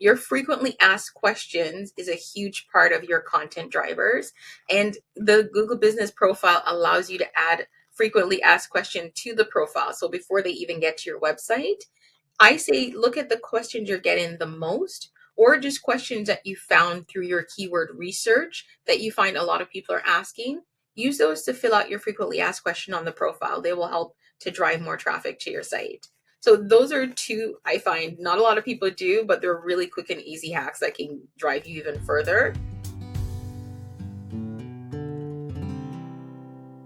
your frequently asked questions is a huge part of your content drivers. And the Google Business Profile allows you to add frequently asked questions to the profile. So before they even get to your website, I say look at the questions you're getting the most, or just questions that you found through your keyword research that you find a lot of people are asking. Use those to fill out your frequently asked question on the profile. They will help to drive more traffic to your site. So those are two I find not a lot of people do, but they're really quick and easy hacks that can drive you even further.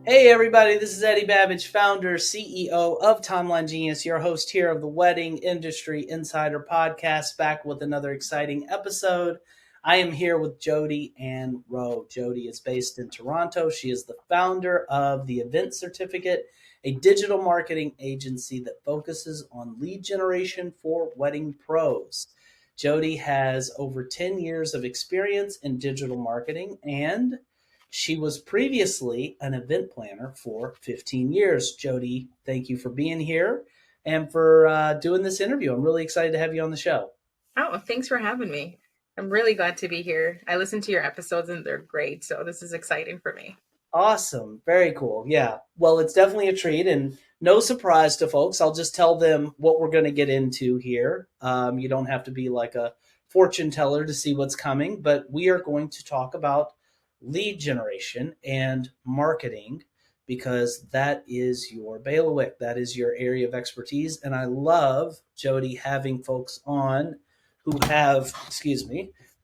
Hey everybody, this is Eddie Babbage, founder, CEO of Timeline Genius, your host here of the Wedding Industry Insider Podcast, back with another exciting episode. I am here with Jody-Ann Rowe. Jody is based in Toronto. She is the founder of the Event Certificate, a digital marketing agency that focuses on lead generation for wedding pros. Jody has over 10 years of experience in digital marketing, and she was previously an event planner for 15 years. Jody, thank you for being here and for doing this interview. I'm really excited to have you on the show. Oh, thanks for having me. I'm really glad to be here. I listen to your episodes and they're great. So this is exciting for me. Awesome. Very cool. Yeah. Well, it's definitely a treat and no surprise to folks. I'll just tell them what we're going to get into here. You don't have to be like a fortune teller to see what's coming, but we are going to talk about lead generation and marketing because that is your bailiwick. That is your area of expertise. And I love, Jody, having folks on who have,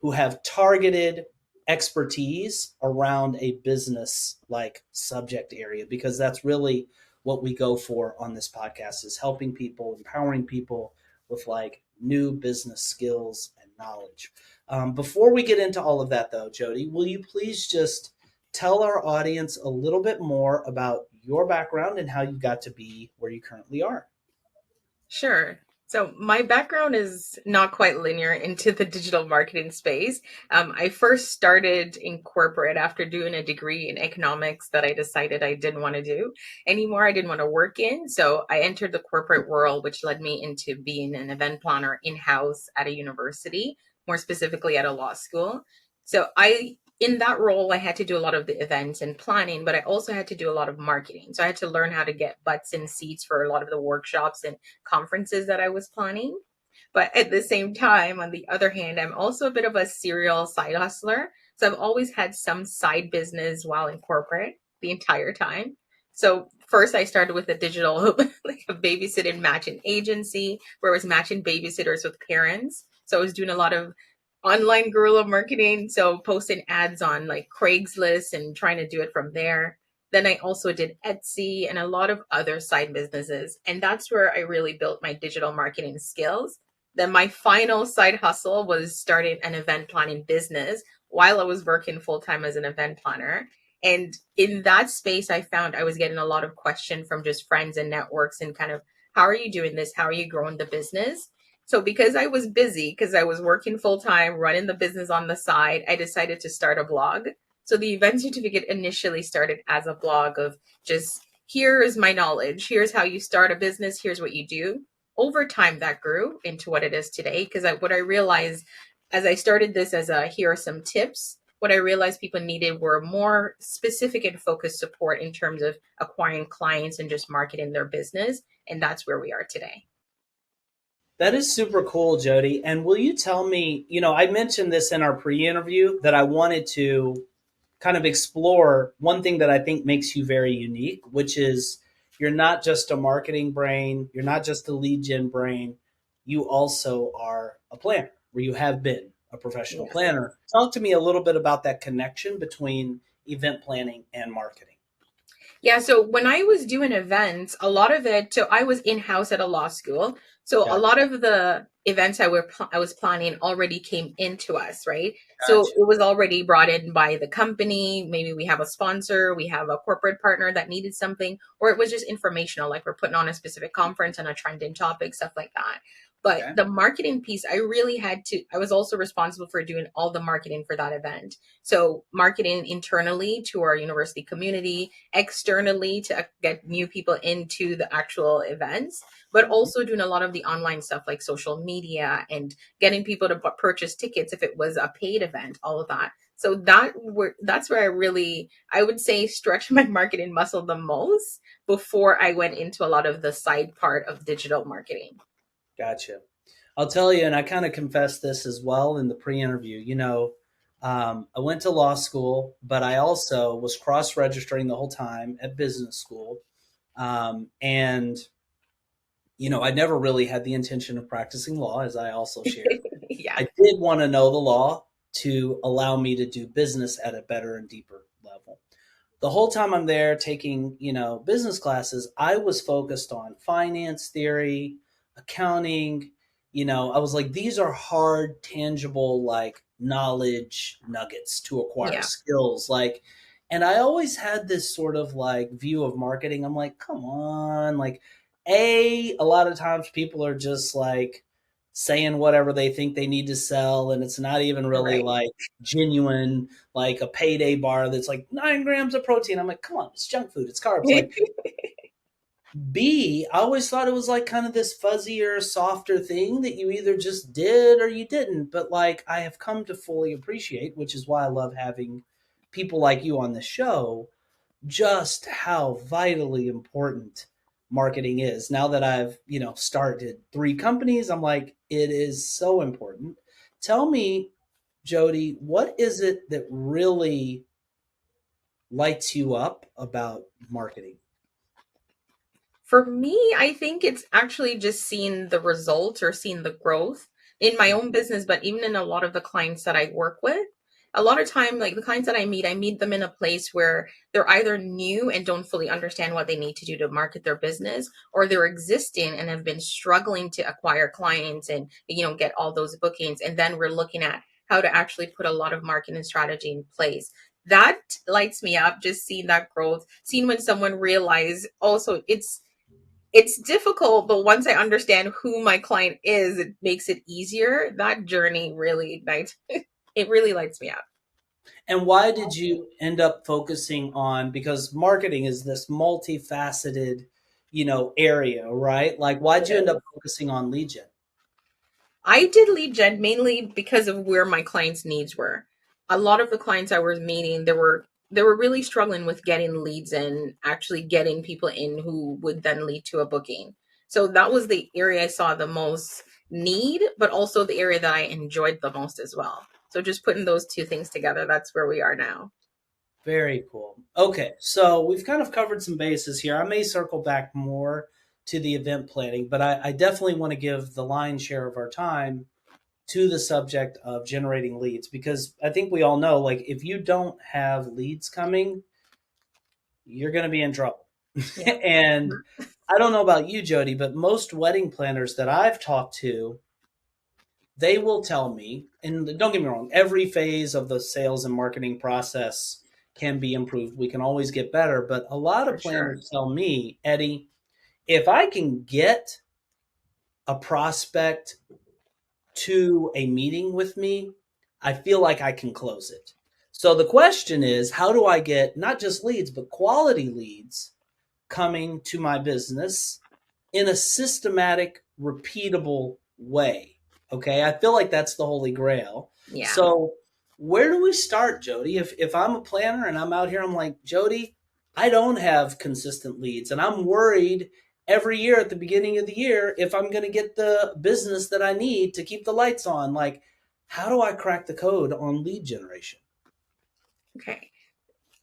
who have targeted expertise around a business like subject area, because that's really what we go for on this podcast, is helping people, empowering people with like new business skills and knowledge. Before we get into all of that though, Jody, will you please just tell our audience a little bit more about your background and how you got to be where you currently are? Sure. So my background is not quite linear into the digital marketing space. I first started in corporate after doing a degree in economics that I decided I didn't want to do anymore. I didn't want to work in. So I entered the corporate world, which led me into being an event planner in-house at a university, more specifically at a law school. So in that role, I had to do a lot of the events and planning, but I also had to do a lot of marketing. So I had to learn how to get butts in seats for a lot of the workshops and conferences that I was planning. But at the same time, on the other hand, I'm also a bit of a serial side hustler. So I've always had some side business while in corporate the entire time. So first I started with a digital, like a babysitting matching agency where I was matching babysitters with parents. So I was doing a lot of online guerrilla marketing. So posting ads on like Craigslist and trying to do it from there. Then I also did Etsy and a lot of other side businesses. And that's where I really built my digital marketing skills. Then my final side hustle was starting an event planning business while I was working full time as an event planner. And in that space, I found I was getting a lot of questions from just friends and networks and kind of, how are you doing this? How are you growing the business? So because I was busy, because I was working full time, running the business on the side, I decided to start a blog. So the event certificate initially started as a blog of just, here is my knowledge. Here's how you start a business. Here's what you do. Over time, that grew into what it is today. Because what I realized as I started this as a, here are some tips, what I realized people needed were more specific and focused support in terms of acquiring clients and just marketing their business. And that's where we are today. That is super cool, Jody. And will you tell me, I mentioned this in our pre-interview that I wanted to kind of explore one thing that I think makes you very unique, which is you're not just a marketing brain, you're not just a lead gen brain, you also are a planner, where you have been a professional Yes. planner. Talk to me a little bit about that connection between event planning and marketing. Yeah, so when I was doing events, a lot of it, so I was in-house at a law school. So a Gotcha. lot of the events I was planning already came into us, right? So Gotcha. it was already brought in by the company. Maybe we have a sponsor, we have a corporate partner that needed something, or it was just informational, like we're putting on a specific conference on a trending topic, stuff like that. But Okay. the marketing piece, I really had to, I was also responsible for doing all the marketing for that event. So marketing internally to our university community, externally to get new people into the actual events, but also doing a lot of the online stuff like social media and getting people to purchase tickets if it was a paid event, all of that. So that's where I would say stretch my marketing muscle the most before I went into a lot of the side part of digital marketing. Gotcha. I'll tell you, and I kind of confessed this as well in the pre-interview. I went to law school, but I also was cross-registering the whole time at business school, and I never really had the intention of practicing law, as I also shared. Yeah. I did want to know the law to allow me to do business at a better and deeper level. The whole time I'm there taking, business classes, I was focused on finance theory, accounting. I was like, these are hard, tangible, like knowledge nuggets to acquire Yeah. skills. Like, and I always had this sort of like view of marketing. I'm like, come on, like, a lot of times people are just like saying whatever they think they need to sell, and it's not even really Right. like genuine, like a payday bar that's like 9 grams of protein. I'm like, come on, it's junk food, it's carbs. Like, B, I always thought it was like kind of this fuzzier, softer thing that you either just did or you didn't. But like, I have come to fully appreciate, which is why I love having people like you on the show, just how vitally important marketing is. Now that I've, started 3 companies, I'm like, it is so important. Tell me, Jody, what is it that really lights you up about marketing? For me, I think it's actually just seeing the results or seeing the growth in my own business, but even in a lot of the clients that I work with. A lot of time, like the clients that I meet them in a place where they're either new and don't fully understand what they need to do to market their business, or they're existing and have been struggling to acquire clients and, get all those bookings. And then we're looking at how to actually put a lot of marketing strategy in place. That lights me up, just seeing that growth, seeing when someone realize also it's difficult, but once I understand who my client is, it makes it easier. That journey really ignites, it really lights me up. And why did you end up focusing on, because marketing is this multifaceted, area, right? Like, why'd It you end up is. focusing on lead gen? I did lead gen mainly because of where my clients' needs were. A lot of the clients I was meeting, they were really struggling with getting leads and actually getting people in who would then lead to a booking. So that was the area I saw the most need, but also the area that I enjoyed the most as well. So just putting those two things together, that's where we are now. Very cool. Okay, so we've kind of covered some bases here. I may circle back more to the event planning, but I definitely want to give the lion's share of our time to the subject of generating leads, because I think we all know, like, if you don't have leads coming, you're going to be in trouble. Yeah. And I don't know about you, Jody, but most wedding planners that I've talked to, they will tell me, and don't get me wrong, every phase of the sales and marketing process can be improved. We can always get better. But a lot of For sure. planners tell me, Eddie, if I can get a prospect to a meeting with me, I feel like I can close it. So the question is, how do I get not just leads, but quality leads coming to my business in a systematic, repeatable way? Okay, I feel like that's the holy grail. Yeah. So, where do we start, Jody? If I'm a planner and I'm out here, I'm like, Jody, I don't have consistent leads, and I'm worried every year at the beginning of the year if I'm going to get the business that I need to keep the lights on. Like, how do I crack the code on lead generation? Okay.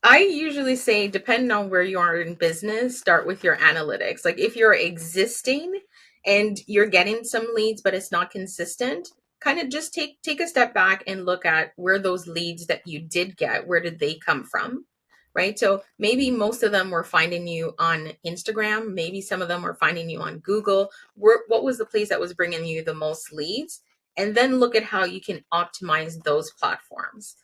I usually say, depending on where you are in business, start with your analytics. Like if you're existing and you're getting some leads, but it's not consistent, kind of just take a step back and look at where those leads that you did get, where did they come from? Right. So maybe most of them were finding you on Instagram. Maybe some of them were finding you on Google. What was the place that was bringing you the most leads? And then look at how you can optimize those platforms.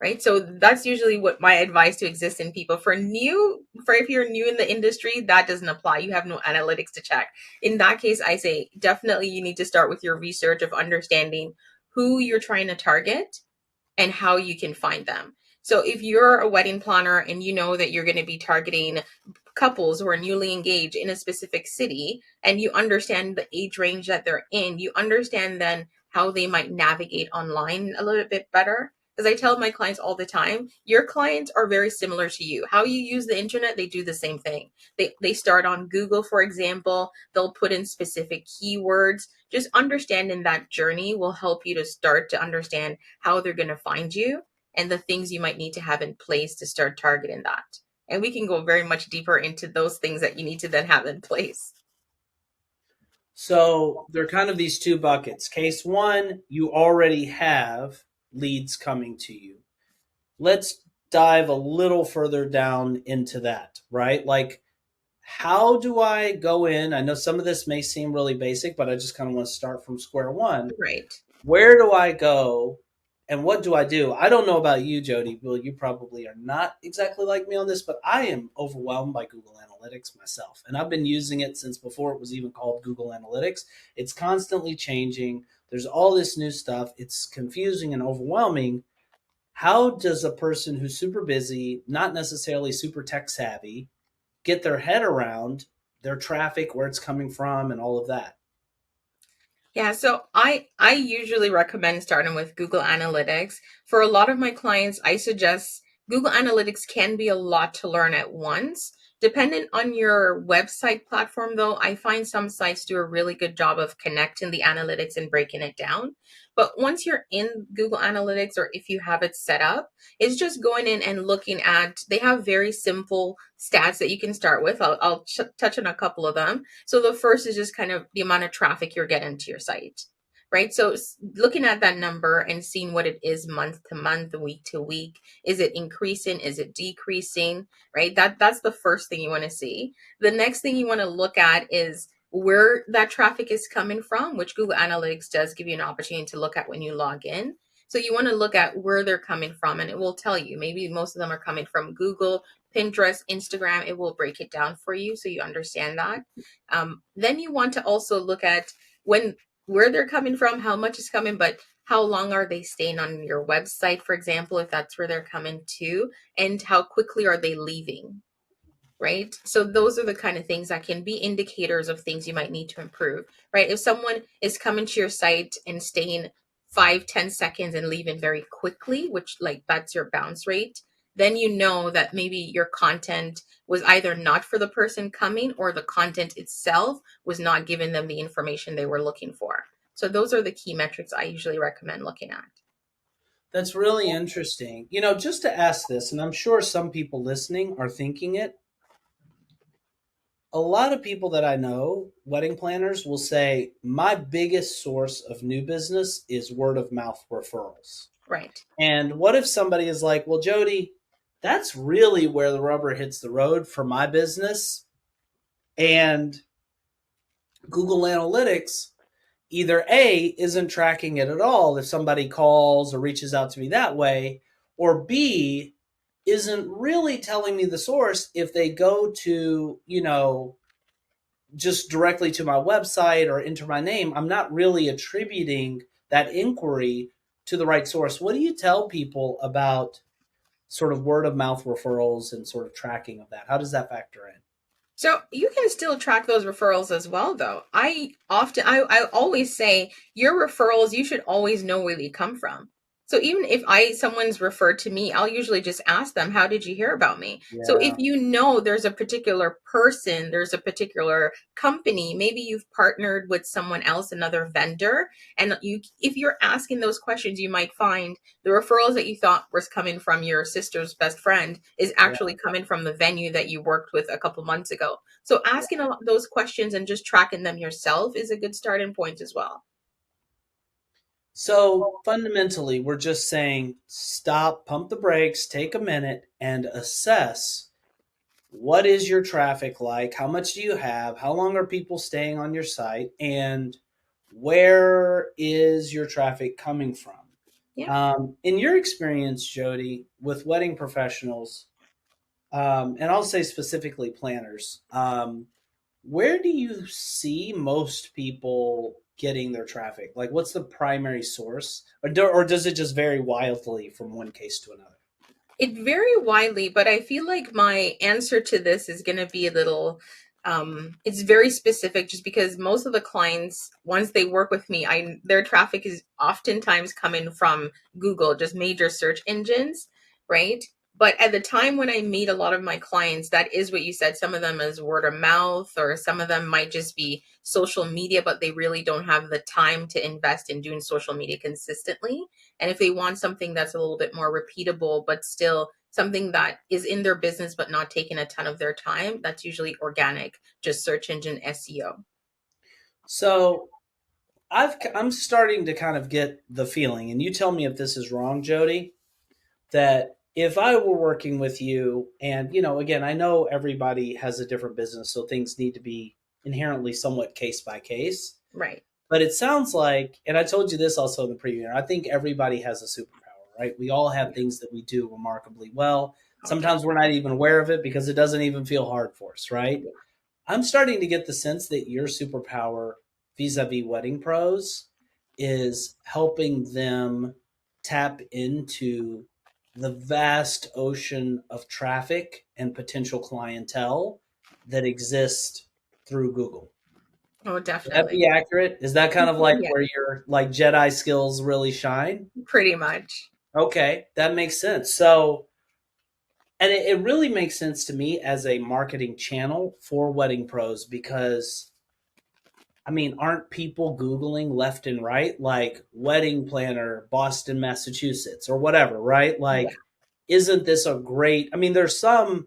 right? So that's usually what my advice to existing people. For if you're new in the industry, that doesn't apply. You have no analytics to check. In that case, I say definitely you need to start with your research of understanding who you're trying to target and how you can find them. So if you're a wedding planner and you know that you're going to be targeting couples who are newly engaged in a specific city, and you understand the age range that they're in, you understand then how they might navigate online a little bit better. Because I tell my clients all the time, your clients are very similar to you. How you use the internet, they do the same thing. They start on Google, for example. They'll put in specific keywords. Just understanding that journey will help you to start to understand how they're going to find you and the things you might need to have in place to start targeting that. And we can go very much deeper into those things that you need to then have in place. So they're kind of these two buckets. Case one, you already have leads coming to you. Let's dive a little further down into that, right? Like, how do I go in? I know some of this may seem really basic, but I just kind of want to start from square one. Right. Where do I go and what do I do? I don't know about you, Jody. Well, you probably are not exactly like me on this, but I am overwhelmed by Google Analytics myself. And I've been using it since before it was even called Google Analytics. It's constantly changing. There's all this new stuff. It's confusing and overwhelming. How does a person who's super busy, not necessarily super tech savvy, get their head around their traffic, where it's coming from, and all of that? Yeah, so I usually recommend starting with Google Analytics. For a lot of my clients, I suggest Google Analytics can be a lot to learn at once. Dependent on your website platform, though, I find some sites do a really good job of connecting the analytics and breaking it down. But once you're in Google Analytics, or if you have it set up, it's just going in and looking at, they have very simple stats that you can start with. I'll touch on a couple of them. So the first is just kind of the amount of traffic you're getting to your site, right? So looking at that number and seeing what it is month to month, week to week. Is it increasing? Is it decreasing? Right? That's the first thing you want to see. The next thing you want to look at is where that traffic is coming from, which Google Analytics does give you an opportunity to look at when you log in. So you want to look at where they're coming from, and it will tell you. Maybe most of them are coming from Google, Pinterest, Instagram. It will break it down for you so you understand that. Then you want to also look at when where they're coming from, how much is coming, but how long are they staying on your website, for example, if that's where they're coming to, and how quickly are they leaving, right? So those are the kind of things that can be indicators of things you might need to improve, right? If someone is coming to your site and staying 5-10 seconds and leaving very quickly, which like that's your bounce rate, then you know that maybe your content was either not for the person coming, or the content itself was not giving them the information they were looking for. So those are the key metrics I usually recommend looking at. That's really interesting. You know, just to ask this, and I'm sure some people listening are thinking it. A lot of people that I know, wedding planners, will say, my biggest source of new business is word of mouth referrals. Right. And what if somebody is like, well, Jody, that's really where the rubber hits the road for my business. And Google Analytics either A, isn't tracking it at all if somebody calls or reaches out to me that way, or B, isn't really telling me the source if they go to, just directly to my website or enter my name. I'm not really attributing that inquiry to the right source. What do you tell people about sort of word of mouth referrals and sort of tracking of that? How does that factor in? So you can still track those referrals as well, though. I always say your referrals, you should always know where they come from. So even if someone's referred to me, I'll usually just ask them, how did you hear about me? So if Yeah, you know there's a particular person, there's a particular company, maybe you've partnered with someone else, another vendor, and if you're asking those questions, you might find the referrals that you thought was coming from your sister's best friend is yeah. actually coming from the venue that you worked with a couple months ago. So asking those questions and just tracking them yourself is a good starting point as well. So fundamentally, we're just saying stop, pump the brakes, take a minute, and assess what is your traffic like? How much do you have? How long are people staying on your site? And where is your traffic coming from? Yeah. In your experience, Jody, with wedding professionals, and I'll say specifically planners, where do you see most people getting their traffic? Like, what's the primary source, or does it just vary wildly from one case to another? It vary widely, but I feel like my answer to this is going to be a little it's very specific just because most of the clients once they work with me, I their traffic is oftentimes coming from Google, just major search engines, right? But at the time when I meet a lot of my clients, that is what you said. Some of them is word of mouth, or some of them might just be social media, but they really don't have the time to invest in doing social media consistently. And if they want something that's a little bit more repeatable, but still something that is in their business, but not taking a ton of their time, that's usually organic, just search engine SEO. So I'm starting to kind of get the feeling, and you tell me if this is wrong, Jody, that if I were working with you, and again, I know everybody has a different business, so things need to be inherently somewhat case by case. Right. But it sounds like, and I told you this also in the preview, I think everybody has a superpower, right? We all have Yeah. things that we do remarkably well. Oh, Sometimes we're not even aware of it because it doesn't even feel hard for us, right? yeah. I'm starting to get the sense that your superpower vis-a-vis wedding pros is helping them tap into the vast ocean of traffic and potential clientele that exist through Google. Oh, Would that definitely. be accurate? Is that kind of like Yeah, where your like Jedi skills really shine? pretty much. Okay, that makes sense. So, and it really makes sense to me as a marketing channel for wedding pros because I mean, aren't people Googling left and right, like wedding planner, Boston, Massachusetts, or whatever, right? Yeah. Like, isn't this a great? I mean, there's some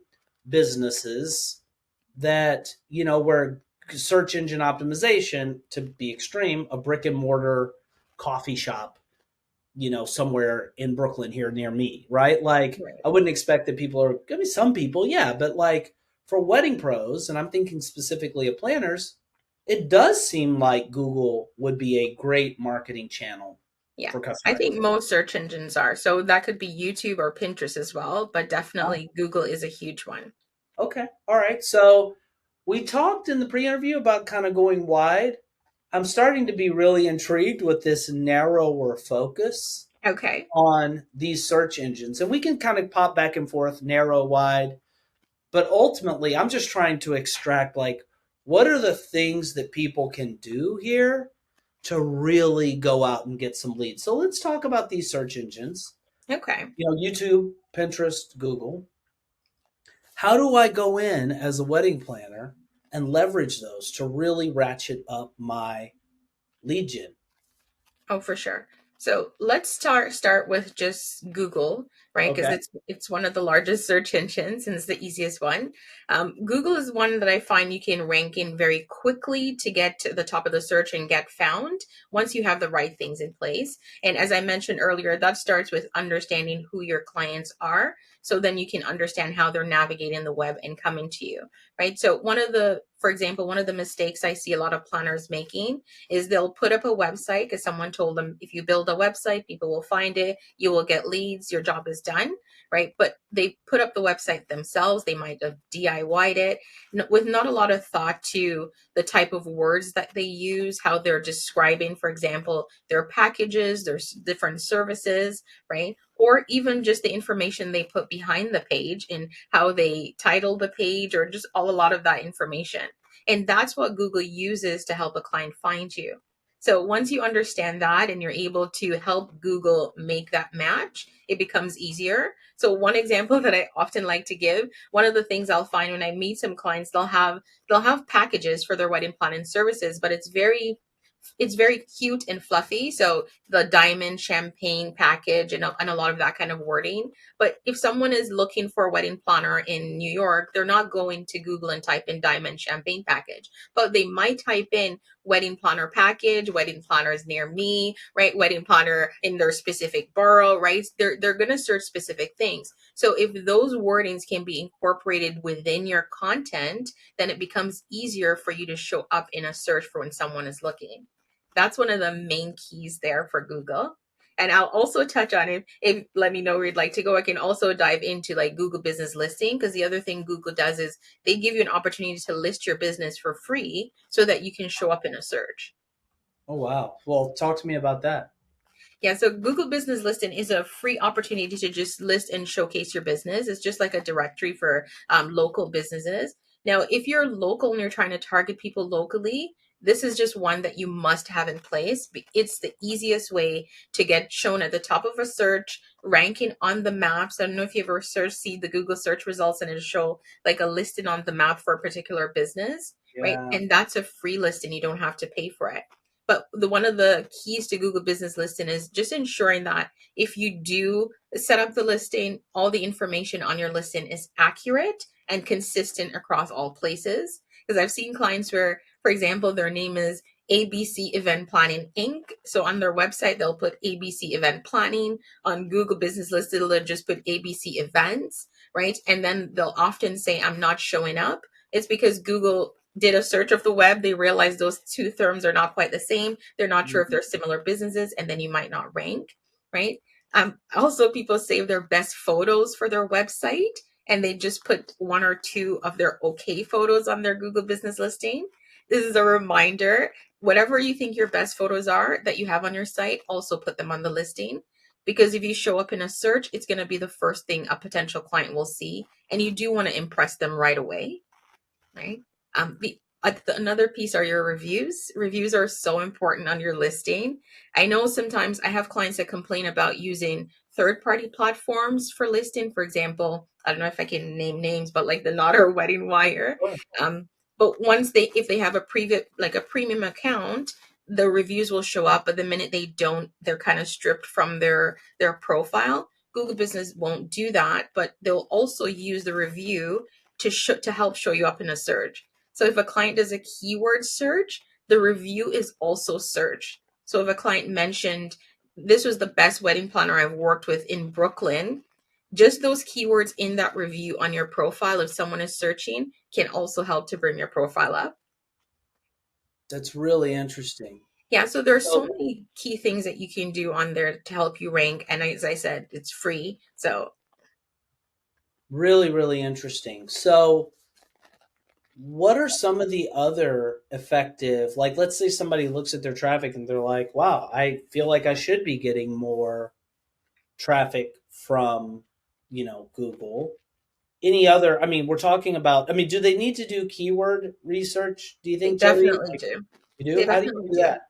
businesses that, where search engine optimization, to be extreme, a brick and mortar coffee shop, somewhere in Brooklyn here near me, right? Like, Right. I wouldn't expect that people are going to be some people, yeah, but like for wedding pros, and I'm thinking specifically of planners, it does seem like Google would be a great marketing channel Yeah. for I customer think acquisition. most search engines are. So that could be YouTube or Pinterest as well, but Ah, definitely Google is a huge one. okay. All right. So we talked in the pre interview about kind of going wide. I'm starting to be really intrigued with this narrower focus Okay. on these search engines. And we can kind of pop back and forth, narrow, wide. But ultimately, I'm just trying to extract like, what are the things that people can do here to really go out and get some leads? So let's talk about these search engines. Okay. YouTube, Pinterest, Google. How do I go in as a wedding planner and leverage those to really ratchet up my lead gen? Oh, for sure. So let's start with just Google, right? Because Okay. it's one of the largest search engines and it's the easiest one. Google is one that I find you can rank in very quickly to get to the top of the search and get found once you have the right things in place. And as I mentioned earlier, that starts with understanding who your clients are. So then you can understand how they're navigating the web and coming to you, right? So for example, one of the mistakes I see a lot of planners making is they'll put up a website because someone told them if you build a website, people will find it, you will get leads, your job is done, right? But they put up the website themselves. They might have DIY'd it with not a lot of thought to the type of words that they use, how they're describing, for example, their packages, their different services, right? Or even just the information they put behind the page and how they title the page, or just a lot of that information. And that's what Google uses to help a client find you. So once you understand that and you're able to help Google make that match, it becomes easier. So one example that I often like to give, one of the things I'll find when I meet some clients, they'll have packages for their wedding planning services, but it's very cute and fluffy. So the diamond champagne package and a lot of that kind of wording. But if someone is looking for a wedding planner in New York, they're not going to Google and type in diamond champagne package, but they might type in wedding planner package, wedding planners near me, right? Wedding planner in their specific borough, right? They're going to search specific things. So if those wordings can be incorporated within your content, then it becomes easier for you to show up in a search for when someone is looking. That's one of the main keys there for Google. And I'll also touch on it if let me know where you'd like to go. I can also dive into like Google business listing, because the other thing Google does is they give you an opportunity to list your business for free so that you can show up in a search. Oh wow. Well, talk to me about that. Yeah, so Google Business Listing is a free opportunity to just list and showcase your business. It's just like a directory for local businesses. Now, if you're local and you're trying to target people locally, this is just one that you must have in place. It's the easiest way to get shown at the top of a search, ranking on the maps. I don't know if you ever see the Google search results and it'll show like a listing on the map for a particular business, right? Yeah. And that's a free listing. You don't have to pay for it. But one of the keys to Google Business Listing is just ensuring that if you do set up the listing, all the information on your listing is accurate and consistent across all places. Because I've seen clients where, for example, their name is ABC Event Planning Inc. So on their website, they'll put ABC Event Planning. On Google Business Listing, they'll just put ABC Events, right? And then they'll often say, I'm not showing up. It's because Google did a search of the web, they realized those two terms are not quite the same. They're not sure if they're similar businesses, and then you might not rank, right? Also, people save their best photos for their website, and they just put one or two of their okay photos on their Google business listing. This is a reminder. Whatever you think your best photos are that you have on your site, also put them on the listing. Because if you show up in a search, it's going to be the first thing a potential client will see. And you do want to impress them right away, right? Another piece are your reviews. Reviews are so important on your listing. I know sometimes I have clients that complain about using third-party platforms for listing. For example, I don't know if I can name names, but like the Not or Wedding Wire. Sure. But if they have a premium account, the reviews will show up. But the minute they don't, they're kind of stripped from their profile. Google Business won't do that, but they'll also use the review to help show you up in a search. So if a client does a keyword search, the review is also searched. So if a client mentioned, this was the best wedding planner I've worked with in Brooklyn, just those keywords in that review on your profile, if someone is searching, can also help to bring your profile up. That's really interesting. Yeah, so there's so So many key things that you can do on there to help you rank. And as I said, it's free. So really, really interesting. So what are some of the other effective, like let's say somebody looks at their traffic and they're like, wow, I feel like I should be getting more traffic from, Google. Any other, I mean, we're talking about, I mean, do they need to do keyword research? Do you they think, Jody? definitely Like, do. you do? They How do you definitely do do. that?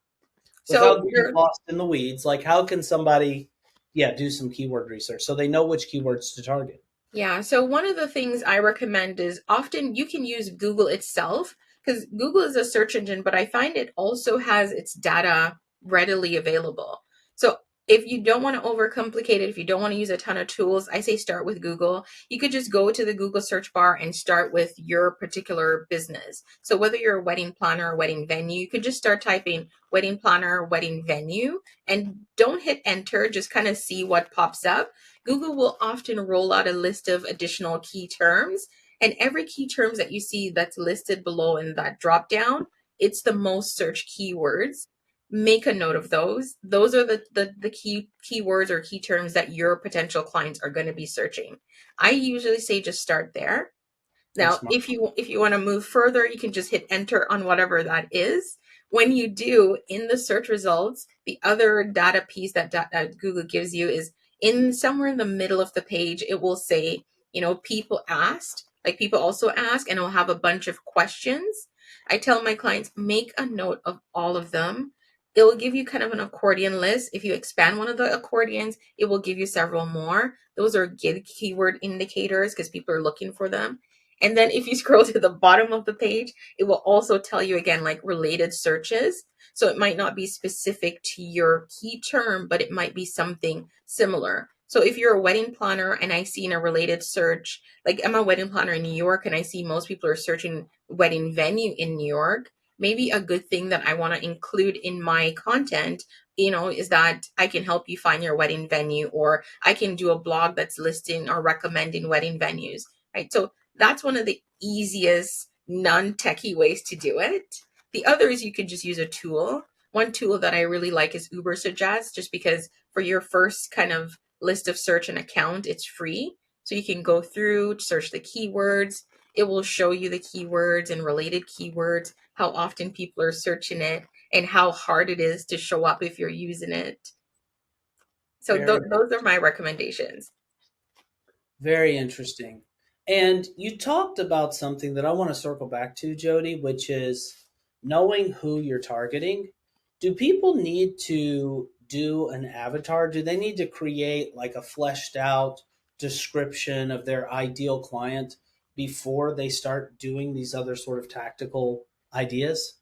So Without getting you're lost in the weeds, like how can somebody, yeah, do some keyword research so they know which keywords to target? Yeah, so one of the things I recommend is often you can use Google itself, because Google is a search engine, but I find it also has its data readily available. So if you don't want to overcomplicate it, if you don't want to use a ton of tools, I say start with Google. You could just go to the Google search bar and start with your particular business. So whether you're a wedding planner or wedding venue, you could just start typing wedding planner, wedding venue, and don't hit enter, just kind of see what pops up. Google will often roll out a list of additional key terms, and every key terms that you see that's listed below in that drop down, it's the most searched keywords. Make a note of those. Those are the key keywords or key terms that your potential clients are going to be searching. I usually say just start there. That's Now, smart. if you want to move further, you can just hit enter on whatever that is. When you do, in the search results, the other data piece that Google gives you is in somewhere in the middle of the page, it will say, people asked, like people also ask, and it'll have a bunch of questions. I tell my clients, make a note of all of them. It will give you kind of an accordion list. If you expand one of the accordions, it will give you several more. Those are good keyword indicators because people are looking for them. And then if you scroll to the bottom of the page, it will also tell you again, like related searches. So it might not be specific to your key term, but it might be something similar. So if you're a wedding planner and I see in a related search, like I'm a wedding planner in New York and I see most people are searching wedding venue in New York, maybe a good thing that I want to include in my content, is that I can help you find your wedding venue, or I can do a blog that's listing or recommending wedding venues, right? So that's one of the easiest non-techie ways to do it. The other is you could just use a tool. One tool that I really like is Uber Suggest, just because for your first kind of list of search and account, it's free. So you can go through, search the keywords. It will show you the keywords and related keywords, how often people are searching it, and how hard it is to show up if you're using it. So Very, those are my recommendations. very interesting. And you talked about something that I want to circle back to, Jody, which is knowing who you're targeting. Do people need to do an avatar? Do they need to create like a fleshed out description of their ideal client before they start doing these other sort of tactical ideas?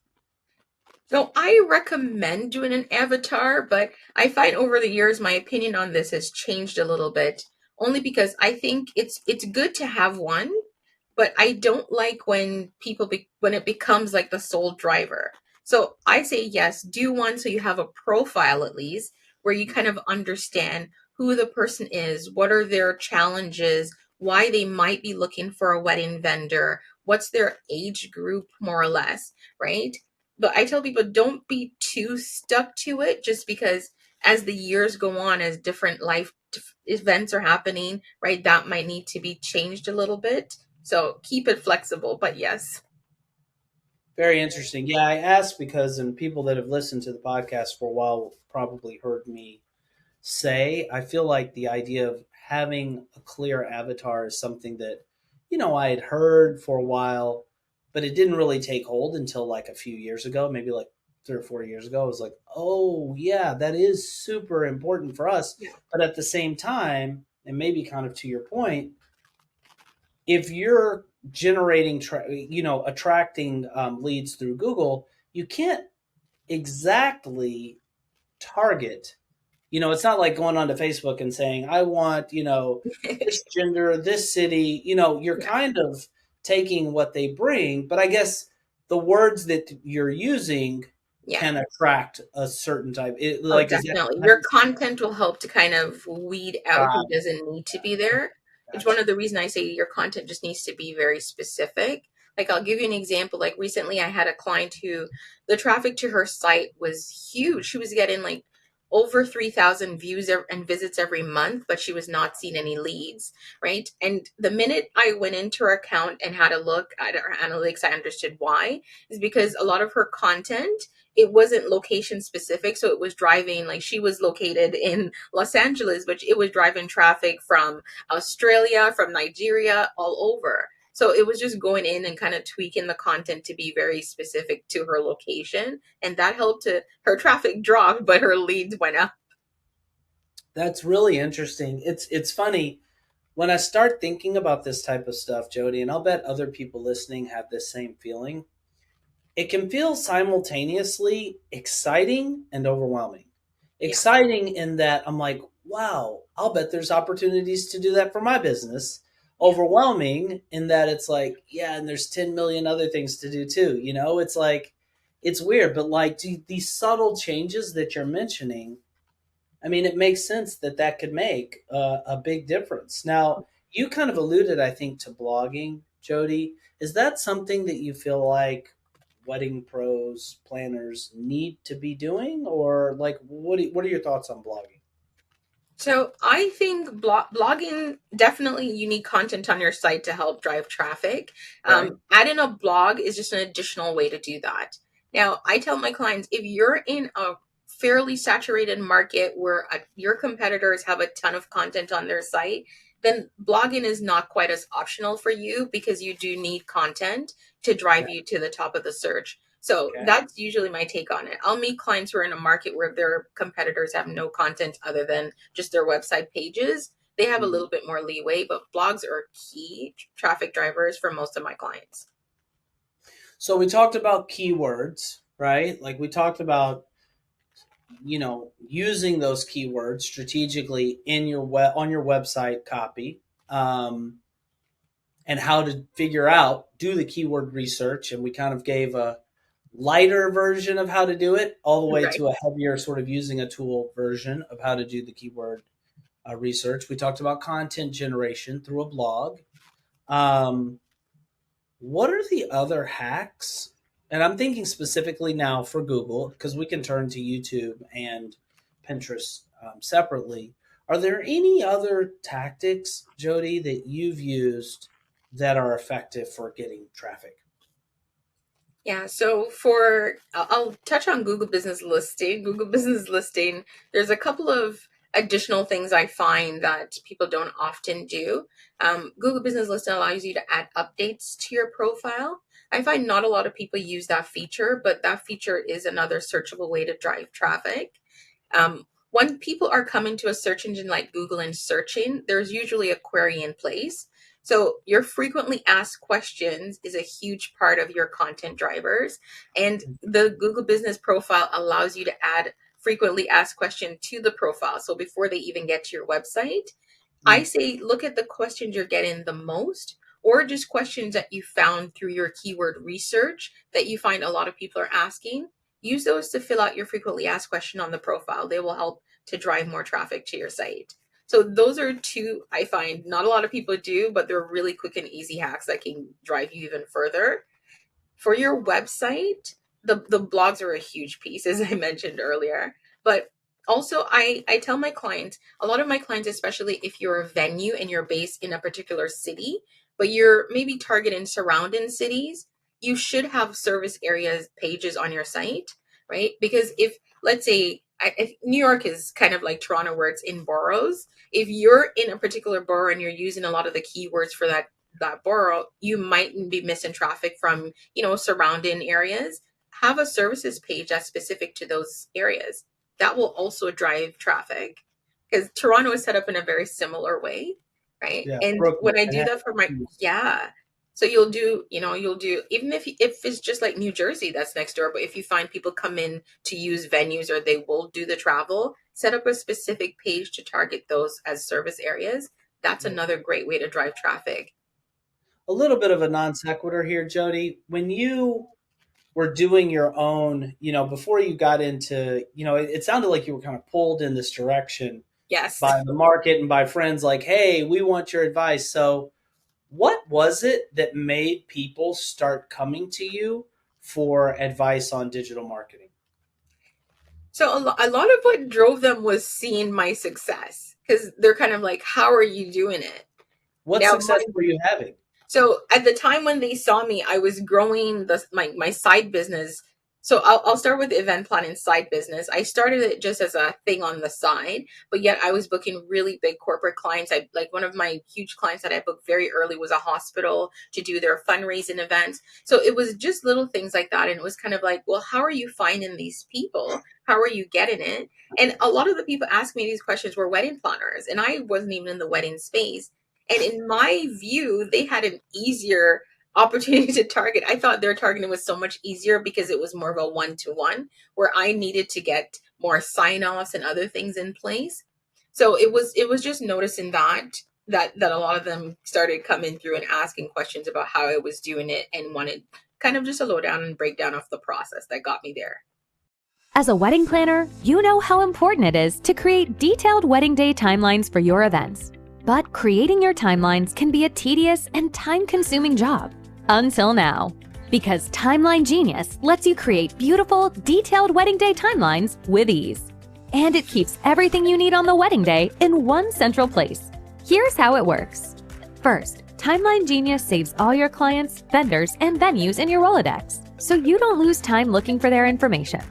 So I recommend doing an avatar, but I find over the years my opinion on this has changed a little bit, only because I think it's good to have one, but I don't like when when it becomes like the sole driver. So I say yes, do one so you have a profile at least where you kind of understand who the person is, what are their challenges, why they might be looking for a wedding vendor, what's their age group more or less, right? But I tell people don't be too stuck to it just because as the years go on, as different life events are happening, right, that might need to be changed a little bit. So keep it flexible, but yes. Very interesting. Yeah, I asked because, and people that have listened to the podcast for a while probably heard me say, I feel like the idea of having a clear avatar is something that, I had heard for a while, but it didn't really take hold until like a few years ago, maybe like 3 or 4 years ago. I was like, oh, yeah, that is super important for us. Yeah. But at the same time, and maybe kind of to your point, if you're generating, attracting leads through Google, you can't exactly target. It's not like going onto Facebook and saying, I want, this gender, this city. You're Yeah. kind of taking what they bring, but I guess the words that you're using Yeah. can attract a certain type. Oh, Like, is that definitely. kind Your of content will help to kind of weed out who got, doesn't need to be there. It's one gotcha. of the reasons I say your content just needs to be very specific. Like I'll give you an example. Like recently I had a client who the traffic to her site was huge. She was getting like over 3,000 views and visits every month, but she was not seeing any leads, right? And the minute I went into her account and had a look at her analytics, I understood why. Is because a lot of her content, it wasn't location specific, so it was driving, like she was located in Los Angeles, but it was driving traffic from Australia, from Nigeria, all over. So it was just going in and kind of tweaking the content to be very specific to her location, and that helped to her traffic drop, but her leads went up. That's really interesting. It's funny when I start thinking about this type of stuff, Jody, and I'll bet other people listening have this same feeling. It can feel simultaneously exciting and overwhelming. Yeah. Exciting in that I'm like, wow, I'll bet there's opportunities to do that for my business. Yeah. Overwhelming in that it's like, yeah, and there's 10 million other things to do too. It's like, it's weird, but like these subtle changes that you're mentioning, I mean, it makes sense that that could make a big difference. Now, you kind of alluded, I think, to blogging, Jody. Is that something that you feel like wedding pros, planners need to be doing, or like what are your thoughts on blogging? So I think blogging, definitely you need content on your site to help drive traffic. Okay. Adding a blog is just an additional way to do that. Now, I tell my clients if you're in a fairly saturated market where your competitors have a ton of content on their site, then blogging is not quite as optional for you because you do need content to drive Okay. you to the top of the search. So Okay. that's usually my take on it. I'll meet clients who are in a market where their competitors have no content other than just their website pages. They have a Mhm. little bit more leeway, but blogs are key traffic drivers for most of my clients. So we talked about keywords, right? Like we talked about, using those keywords strategically in your on your website copy. Um, and how to figure out, do the keyword research. And we kind of gave a lighter version of how to do it, all the way Right. to a heavier sort of using a tool version of how to do the keyword research. We talked about content generation through a blog. Um, what are the other hacks? And I'm thinking specifically now for Google, because we can turn to YouTube and Pinterest separately. Are there any other tactics, Jody, that you've used that are effective for getting traffic? Yeah, so I'll touch on Google Business Listing. Google Business Listing, there's a couple of additional things I find that people don't often do. Google Business Listing allows you to add updates to your profile. I find not a lot of people use that feature, but that feature is another searchable way to drive traffic. When people are coming to a search engine like Google and searching, there's usually a query in place. So your frequently asked questions is a huge part of your content drivers. And the Google Business Profile allows you to add frequently asked question to the profile. So before they even get to your website, I say look at the questions you're getting the most, or just questions that you found through your keyword research that you find a lot of people are asking. Use those to fill out your frequently asked question on the profile. They will help to drive more traffic to your site. So those are two I find not a lot of people do, but they're really quick and easy hacks that can drive you even further. For your website, the blogs are a huge piece, as I mentioned earlier. But also, I tell my clients, a lot of my clients, especially if you're a venue and you're based in a particular city, but you're maybe targeting surrounding cities, you should have service areas pages on your site, right? Because if, let's say, if New York is kind of like Toronto where it's in boroughs. If you're in a particular borough and you're using a lot of the keywords for that borough, you might be missing traffic from, surrounding areas. Have a services page that's specific to those areas. That will also drive traffic because Toronto is set up in a very similar way, right? Yeah, And Brooklyn. when I do that for yeah. So you'll do, even if it's just like New Jersey that's next door, but if you find people come in to use venues or they will do the travel, set up a specific page to target those as service areas. That's another great way to drive traffic. A little bit of a non sequitur here, Jody. When you were doing your own, before you got into, it sounded like you were kind of pulled in this direction Yes. by the market and by friends like, hey, we want your advice. So, what was it that made people start coming to you for advice on digital marketing? So a lot of what drove them was seeing my success because they're kind of like, how are you doing it? What Now, success were you having? so at the time when they saw me, I was growing my side business. So I'll start with the event planning side business. I started it just as a thing on the side, but yet I was booking really big corporate clients. I like one of my huge clients that I booked very early was a hospital to do their fundraising events. So it was just little things like that. And it was kind of like, well, how are you finding these people? How are you getting it? And a lot of the people asking me these questions were wedding planners, and I wasn't even in the wedding space. And in my view, they had an easier opportunity to target. I thought their targeting was so much easier because it was more of a one-to-one where I needed to get more sign-offs and other things in place. So it was just noticing that a lot of them started coming through and asking questions about how I was doing it and wanted kind of just a lowdown and breakdown of the process that got me there. As a wedding planner, you know how important it is to create detailed wedding day timelines for your events. But creating your timelines can be a tedious and time-consuming job. Until now. Because Timeline Genius lets you create beautiful, detailed wedding day timelines with ease. And it keeps everything you need on the wedding day in one central place. Here's how it works. First, Timeline Genius saves all your clients, vendors, and venues in your Rolodex, so you don't lose time looking for their information.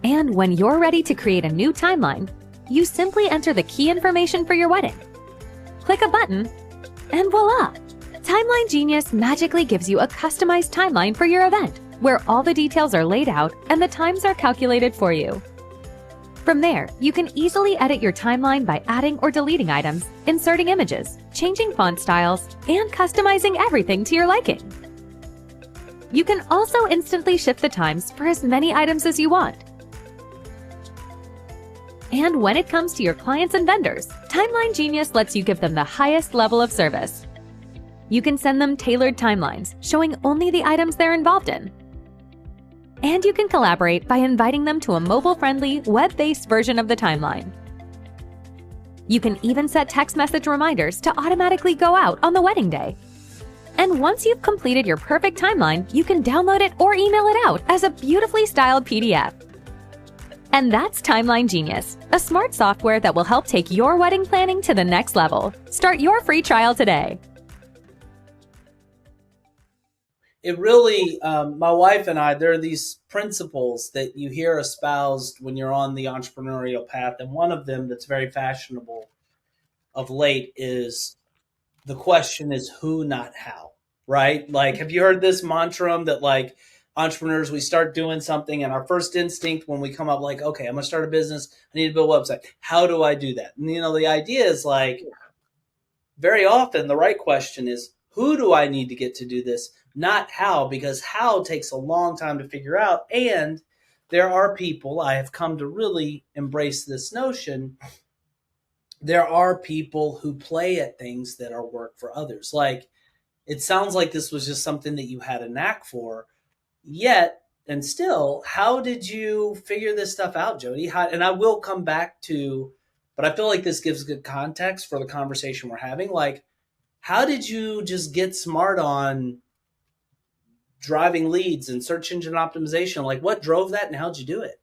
And when you're ready to create a new timeline, you simply enter the key information for your wedding. Click a button, and voila! Timeline Genius magically gives you a customized timeline for your event, where all the details are laid out and the times are calculated for you. From there, you can easily edit your timeline by adding or deleting items, inserting images, changing font styles, and customizing everything to your liking. You can also instantly shift the times for as many items as you want. And when it comes to your clients and vendors, Timeline Genius lets you give them the highest level of service. You can send them tailored timelines, showing only the items they're involved in. And you can collaborate by inviting them to a mobile-friendly, web-based version of the timeline. You can even set text message reminders to automatically go out on the wedding day. And once you've completed your perfect timeline, you can download it or email it out as a beautifully styled PDF. And that's Timeline Genius, a smart software that will help take your wedding planning to the next level. Start your free trial today. It really, my wife and I, there are these principles that you hear espoused when you're on the entrepreneurial path. And one of them that's very fashionable of late is the question is who, not how, right? Like, have you heard this mantra that like entrepreneurs, we start doing something and our first instinct when we come up like, okay, I'm going to start a business. I need to build a website. How do I do that? And, the idea is like very often the right question is who do I need to get to do this? Not how, because how takes a long time to figure out. And there are people, I have come to really embrace this notion. There are people who play at things that are work for others. Like, it sounds like this was just something that you had a knack for. Yet, and still, how did you figure this stuff out, Jody? And I will come back to, but I feel like this gives good context for the conversation we're having. Like, how did you just get smart on driving leads and search engine optimization? Like, what drove that and how'd you do it?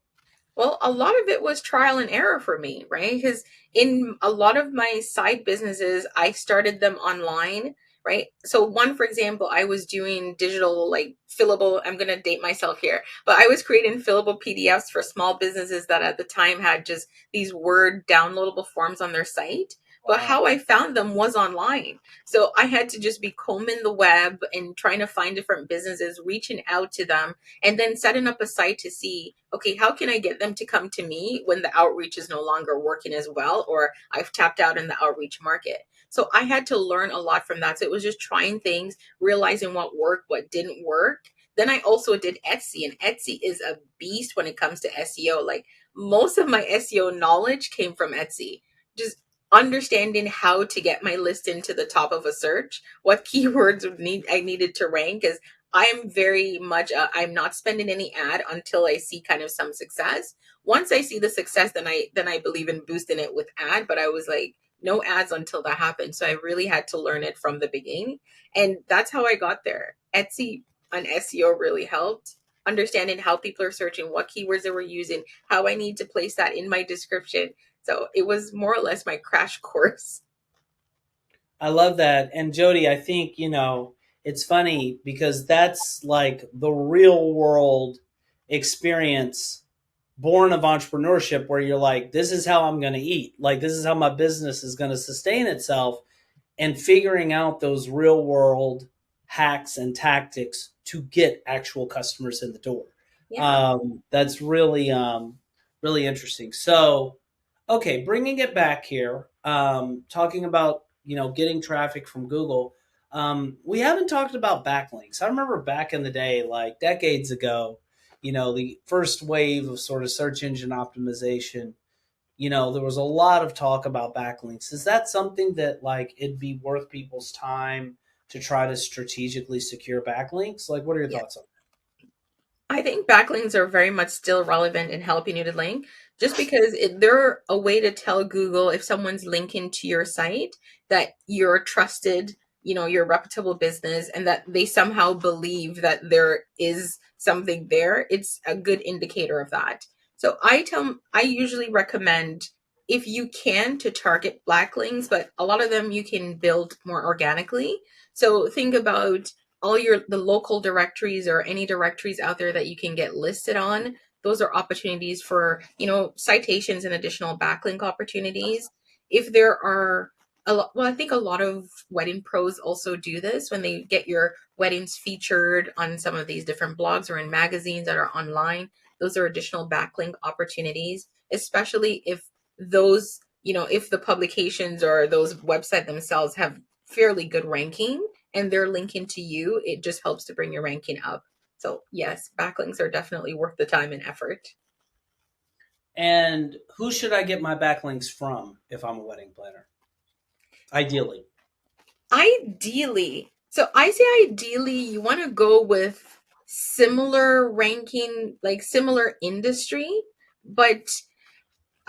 Well, a lot of it was trial and error for me, right? Because in a lot of my side businesses, I started them online, right? So one, for example, I was doing digital, like fillable, I'm going to date myself here, but I was creating fillable PDFs for small businesses that at the time had just these Word downloadable forms on their site. But how I found them was online. So I had to just be combing the web and trying to find different businesses, reaching out to them, and then setting up a site to see, okay, how can I get them to come to me when the outreach is no longer working as well, or I've tapped out in the outreach market. So I had to learn a lot from that. So it was just trying things, realizing what worked, what didn't work. Then I also did Etsy, and Etsy is a beast when it comes to SEO. Like, most of my SEO knowledge came from Etsy. Just understanding how to get my list into the top of a search, what keywords I needed to rank, is I'm very much I'm not spending any ad until I see kind of some success. Once I see the success, then I believe in boosting it with ad. But I was like, no ads until that happened. So I really had to learn it from the beginning, and that's how I got there. Etsy on SEO really helped. Understanding how people are searching, what keywords they were using, how I need to place that in my description. So it was more or less my crash course. I love that. And Jody, I think, it's funny because that's like the real world experience born of entrepreneurship where you're like, this is how I'm going to eat. Like, this is how my business is going to sustain itself, and figuring out those real world hacks and tactics to get actual customers in the door. Yeah. That's really, really interesting. So, okay, bringing it back here, talking about, getting traffic from Google. We haven't talked about backlinks. I remember back in the day, like decades ago, the first wave of sort of search engine optimization, there was a lot of talk about backlinks. Is that something that like it'd be worth people's time to try to strategically secure backlinks? Like, what are your Yeah. thoughts on I think backlinks are very much still relevant in helping you to link, just because they're a way to tell Google if someone's linking to your site that you're trusted, you're a reputable business, and that they somehow believe that there is something there. It's a good indicator of that. So I usually recommend, if you can, to target backlinks, but a lot of them you can build more organically. So think about all the local directories or any directories out there that you can get listed on. Those are opportunities for, citations and additional backlink opportunities. If there are well, I think a lot of wedding pros also do this when they get your weddings featured on some of these different blogs or in magazines that are online. Those are additional backlink opportunities, especially if those, if the publications or those website themselves have fairly good ranking and they're linking to you, it just helps to bring your ranking up. So yes, backlinks are definitely worth the time and effort. And who should I get my backlinks from if I'm a wedding planner? Ideally. So I say ideally you want to go with similar ranking, like similar industry, but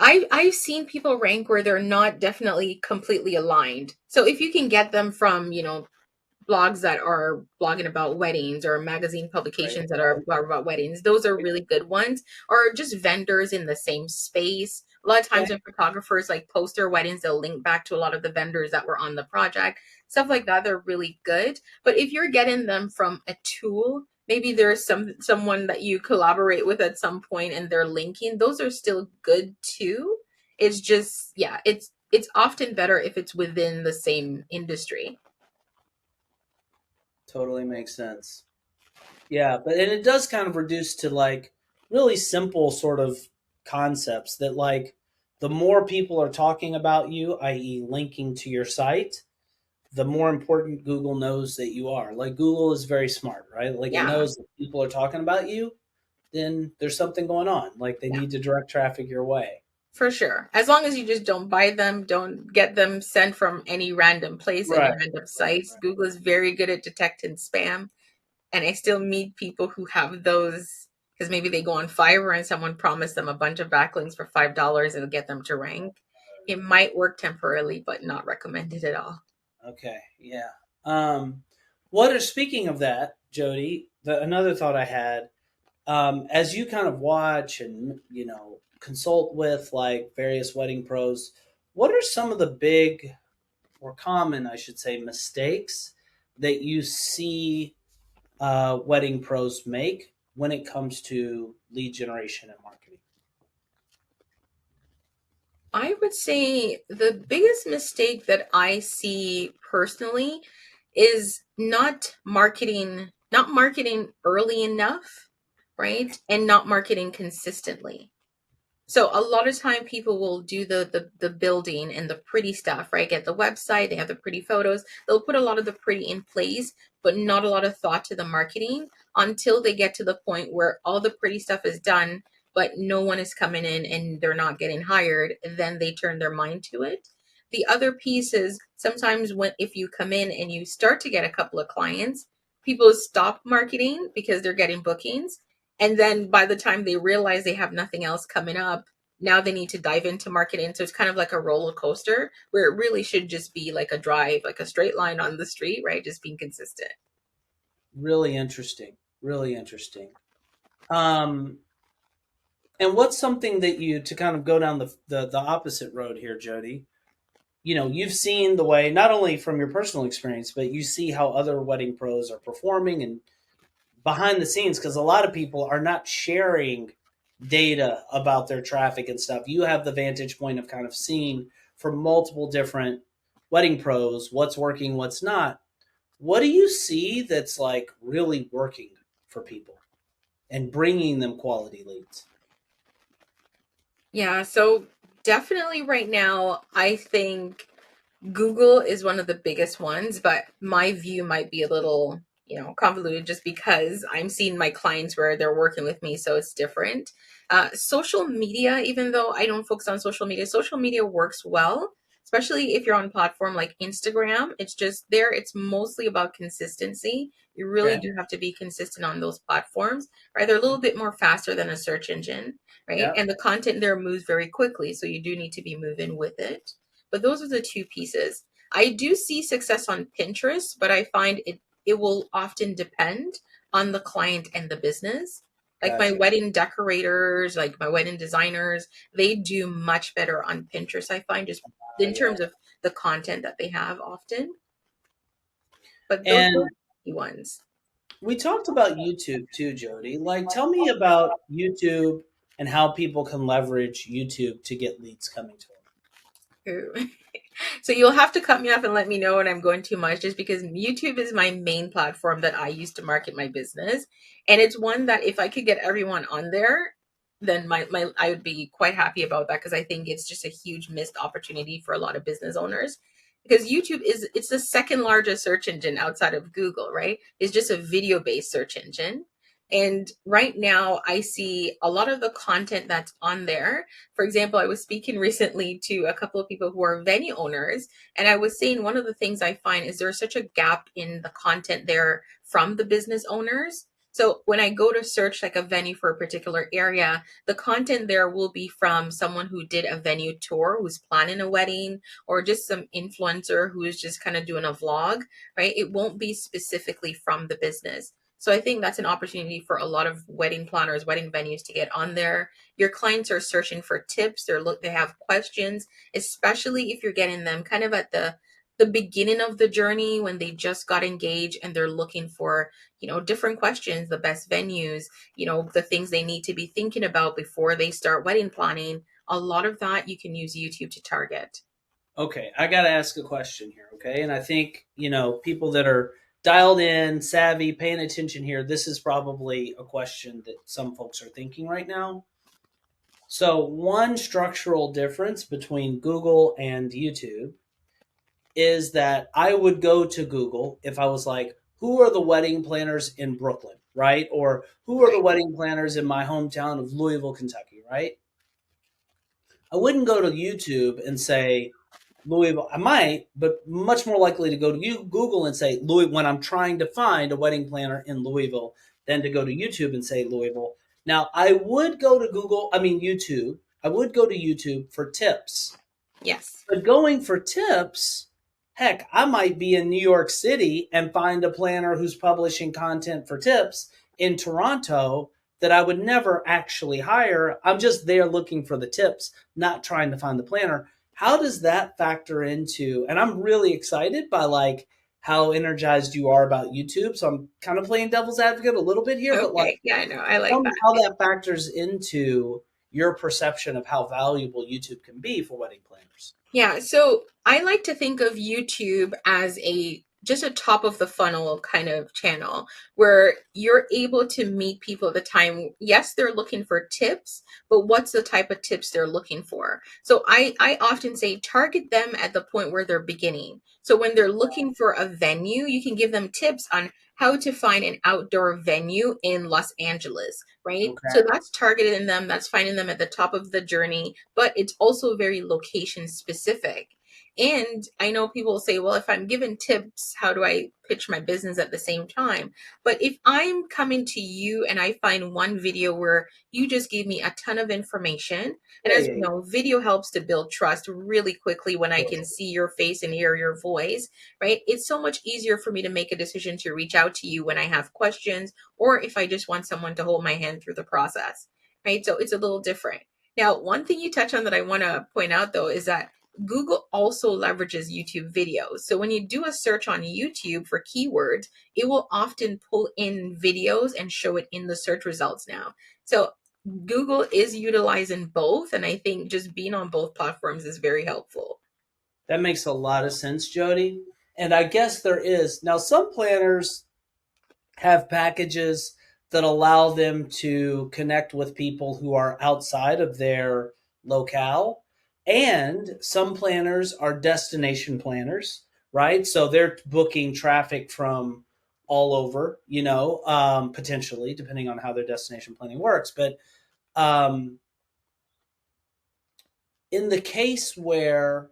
I've seen people rank where they're not definitely completely aligned. So if you can get them from, blogs that are blogging about weddings or magazine Right. publications that are about weddings. Those are really good ones. Or just vendors in the same space. A lot of Okay. times when photographers like post their weddings, they'll link back to a lot of the vendors that were on the project. Stuff like that, they're really good. But if you're getting them from a tool, maybe there's someone that you collaborate with at some point and they're linking, those are still good too. It's just, yeah, it's often better if it's within the same industry. Totally makes sense. Yeah, but and it does kind of reduce to like really simple sort of concepts that like the more people are talking about you, i.e., linking to your site, the more important Google knows that you are. Like Google is very smart, right? Like it Yeah, knows that people are talking about you, then there's something going on. Like they yeah, need to direct traffic your way. for sure. As long as you just don't buy them, don't get them sent from any random place, any Right. random Right. sites. Right. Google is very good at detecting spam. And I still meet people who have those because maybe they go on Fiverr and someone promised them a bunch of backlinks for $5 and it'll get them to rank. It might work temporarily, but not recommended at all. Okay. Yeah. Um, what are speaking of that, Jody? Another thought I had as you kind of watch and consult with like various wedding pros, what are some of the big or common, I should say, mistakes that you see wedding pros make when it comes to lead generation and marketing? I would say the biggest mistake that I see personally is not marketing early enough, right? And not marketing consistently. So a lot of time people will do the building and the pretty stuff, right? Get the website, they have the pretty photos. They'll put a lot of the pretty in place, but not a lot of thought to the marketing until they get to the point where all the pretty stuff is done, but no one is coming in and they're not getting hired. Then they turn their mind to it. The other piece is sometimes when if you come in and you start to get a couple of clients, people stop marketing because they're getting bookings, and then by the time they realize they have nothing else coming up, now they need to dive into marketing. So it's kind of like a roller coaster where it really should just be like a drive, like a straight line on the street, right? Just being consistent. Really interesting. Really interesting. Um, and what's something that you to kind of go down the opposite road here, Jody? You've seen the way not only from your personal experience, but you see how other wedding pros are performing and behind the scenes because a lot of people are not sharing data about their traffic and stuff. You have the vantage point of kind of seeing from multiple different wedding pros what's working, what's not. What do you see that's like really working for people and bringing them quality leads? Yeah, so definitely right now, I think Google is one of the biggest ones, but my view might be a little, convoluted just because I'm seeing my clients where they're working with me, so it's different. Social media, even though I don't focus on social media works well, especially if you're on a platform like Instagram. It's just there, it's mostly about consistency. You really Okay. do have to be consistent on those platforms, right? They're a little bit more faster than a search engine, right? Yeah. And the content there moves very quickly, so you do need to be moving with it. But those are the two pieces. I do see success on Pinterest, but I find it will often depend on the client and the business. Like my Gotcha. wedding decorators, like my wedding designers, they do much better on Pinterest, I find, just in Yeah. terms of the content that they have often. But those are And the key ones. we talked about YouTube too, Jody. Like, tell me about YouTube and how people can leverage YouTube to get leads coming to Ooh. So you'll have to cut me off and let me know when I'm going too much, just because YouTube is my main platform that I use to market my business. And it's one that if I could get everyone on there, then my I would be quite happy about that because I think it's just a huge missed opportunity for a lot of business owners. Because YouTube it's the second largest search engine outside of Google, right? It's just a video-based search engine. And right now I see a lot of the content that's on there. For example, I was speaking recently to a couple of people who are venue owners, and I was saying one of the things I find is there's such a gap in the content there from the business owners. So when I go to search like a venue for a particular area, the content there will be from someone who did a venue tour, who's planning a wedding, or just some influencer who is just kind of doing a vlog, right? It won't be specifically from the business. So I think that's an opportunity for a lot of wedding planners, wedding venues to get on there. Your clients are searching for tips. They have questions, especially if you're getting them kind of at the beginning of the journey when they just got engaged and they're looking for, different questions, the best venues, the things they need to be thinking about before they start wedding planning. A lot of that you can use YouTube to target. Okay, I got to ask a question here, okay? And I think, people that are dialed in, savvy, paying attention here, this is probably a question that some folks are thinking right now. So, one structural difference between Google and YouTube is that I would go to Google if I was like, who are the wedding planners in Brooklyn, right? Or who are the Right. wedding planners in my hometown of Louisville, Kentucky, right? I wouldn't go to YouTube and say Louisville. I might, but much more likely to go to Google and say Louis when I'm trying to find a wedding planner in Louisville than to go to YouTube and say Louisville. Now, I would go to YouTube. I would go to YouTube for tips. Yes. But going for tips, heck, I might be in New York City and find a planner who's publishing content for tips in Toronto that I would never actually hire. I'm just there looking for the tips, not trying to find the planner. How does that factor into, and I'm really excited by like how energized you are about YouTube. So I'm kind of playing devil's advocate a little bit here, but like Okay. Yeah, I know. I like tell me that. how that factors into your perception of how valuable YouTube can be for wedding planners. Yeah, so I like to think of YouTube as just a top of the funnel kind of channel where you're able to meet people at the time. Yes, they're looking for tips, but what's the type of tips they're looking for? So I often say target them at the point where they're beginning. So when they're looking for a venue, you can give them tips on how to find an outdoor venue in Los Angeles, right? Okay. So that's targeting them, that's finding them at the top of the journey, but it's also very location specific. And I know people say, well, if I'm given tips, how do I pitch my business at the same time? But if I'm coming to you and I find one video where you just gave me a ton of information, and as you Yeah. know, video helps to build trust really quickly when I can see your face and hear your voice, right? It's so much easier for me to make a decision to reach out to you when I have questions or if I just want someone to hold my hand through the process, right? So it's a little different. Now, one thing you touch on that I want to point out though is that Google also leverages YouTube videos. So when you do a search on YouTube for keywords, it will often pull in videos and show it in the search results now. So Google is utilizing both. And I think just being on both platforms is very helpful. That makes a lot of sense, Jody. And I guess there is. Now, some planners have packages that allow them to connect with people who are outside of their locale. And some planners are destination planners, right? So they're booking traffic from all over, potentially, depending on how their destination planning works. But in the case where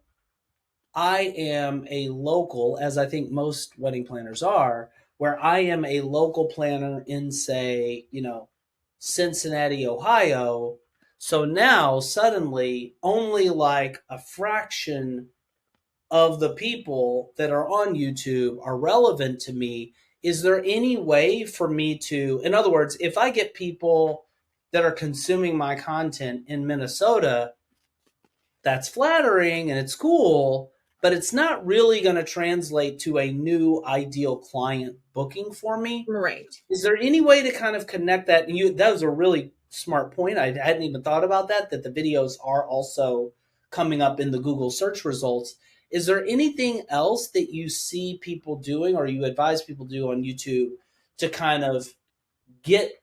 I am a local, as I think most wedding planners are, where I am a local planner in, say, Cincinnati, Ohio. So now suddenly only like a fraction of the people that are on YouTube are relevant to me. Is there any way for me to, in other words, if I get people that are consuming my content in Minnesota, that's flattering and it's cool, but it's not really going to translate to a new ideal client booking for me. Right. Is there any way to kind of connect that? And that was a really smart point. I hadn't even thought about that the videos are also coming up in the Google search results. Is there anything else that you see people doing or you advise people do on YouTube to kind of get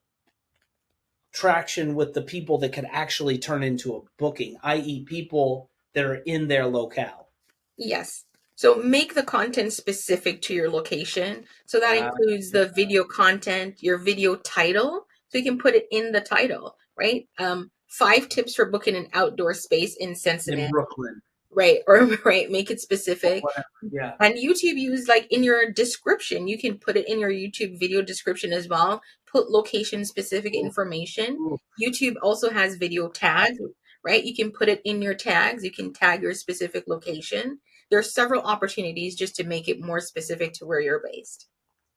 traction with the people that could actually turn into a booking, i.e., people that are in their locale? Yes. So make the content specific to your location. So that includes the video content, your video title. So you can put it in the title, right? 5 tips for booking an outdoor space in Cincinnati. In Brooklyn. right, or right, make it specific. Whatever. Yeah. And YouTube, use like in your description, you can put it in your YouTube video description as well. Put location specific Ooh, information. ooh. YouTube also has video tags, right? You can put it in your tags. You can tag your specific location. There's several opportunities just to make it more specific to where you're based.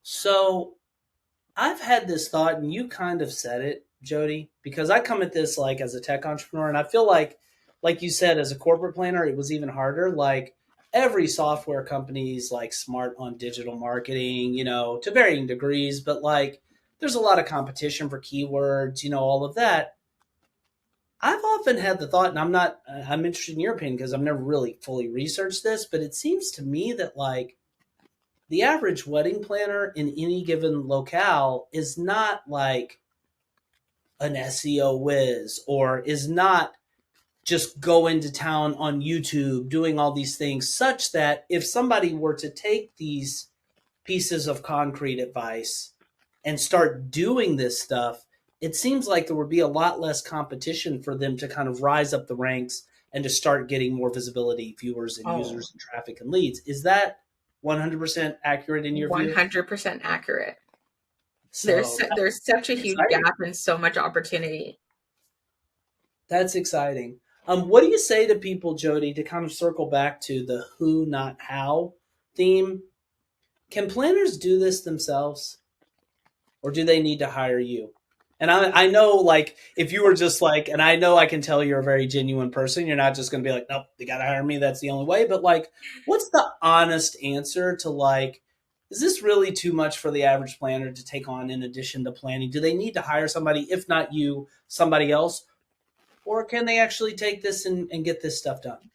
So I've had this thought, and you kind of said it, Jody, because I come at this like as a tech entrepreneur, and I feel like you said, as a corporate planner, it was even harder. Like every software company is like smart on digital marketing, to varying degrees, but like there's a lot of competition for keywords, all of that. I've often had the thought, and I'm interested in your opinion because I've never really fully researched this, but it seems to me that like the average wedding planner in any given locale is not like an SEO whiz or is not just go into town on YouTube doing all these things, such that if somebody were to take these pieces of concrete advice and start doing this stuff, it seems like there would be a lot less competition for them to kind of rise up the ranks and to start getting more visibility, viewers and Oh, users and traffic and leads. Is that 100% accurate in your view? 100% accurate. So There's such a that's huge exciting. gap and so much opportunity. That's exciting. What do you say to people, Jody, to kind of circle back to the who, not how theme? Can planners do this themselves, or do they need to hire you? And I know, like, if you were just like, and I know I can tell you're a very genuine person, you're not just going to be like, nope, you got to hire me. That's the only way. But, like, what's the honest answer to, like, is this really too much for the average planner to take on in addition to planning? Do they need to hire somebody, if not you, somebody else? Or can they actually take this and get this stuff done?